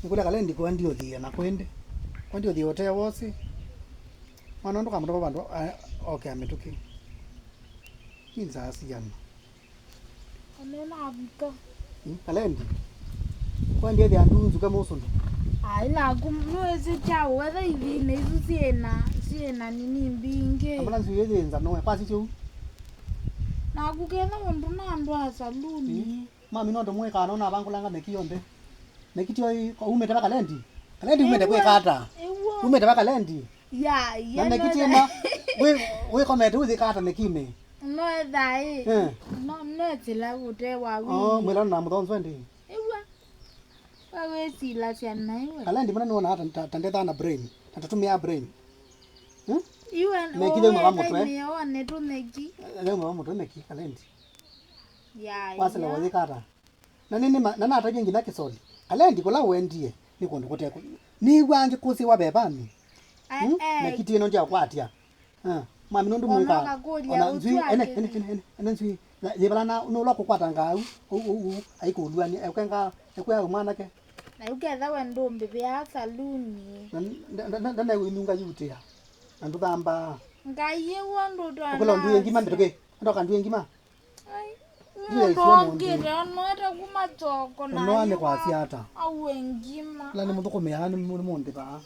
Nikula kalendi kwa ndio thia na kwende. Kwa ndio thia hotel wosi. Mwana ndo kama bandu okay ametuki. Kinza asiana. Anena abika. Kalendi. Kwa ndio thia ndunzu kama usundu. Ai na kumwezi chao whether hivi na hizo siena nini mbinge. Amana nzu yenza no kwasi chu. Na kugenda mundu na ndo asaluni. Mami ndo mwe kana na bangulanga nekiyonde. Nekitio umete ba kalendi. Kalendi umete kwe kata. Umete ba kalendi. Ya, Na nekitima we komete uzi kata nekime. No dai. No netila ute wa wi. Oh, mwela na mudonzo ndi. Ewa. Wawe sila sana iwe. Kalendi mana no na tandeta na brain. Tatatumia brain. Iwe Nekide mwa mutwe. Ni one to neki. Leo mwa mutwe neki kalendi. Ya. Wasela wazi kata. Na nini na ata jengi na kisoli. Kalendi kula wendie. Niko ndokote ko. Ni wange kusi wa bebami. Nekiti eno nja kwatia. Mami ndo mweka. Ona nzi ene nzi. Yebala na no lako kwata ngau. Aiko luani ekwenga ekwa umana ke. Na uketha wendo mbebe ya saluni. Ndana winunga yutia. Andu thamba. Ngaiye wondo ndo. Okolo ndu ngima ndoke. Ndoka ndu ngima. Ngira no era kuma toko na. No ane kwa siata. Au ngima. La ni mutoko mehani munde ba.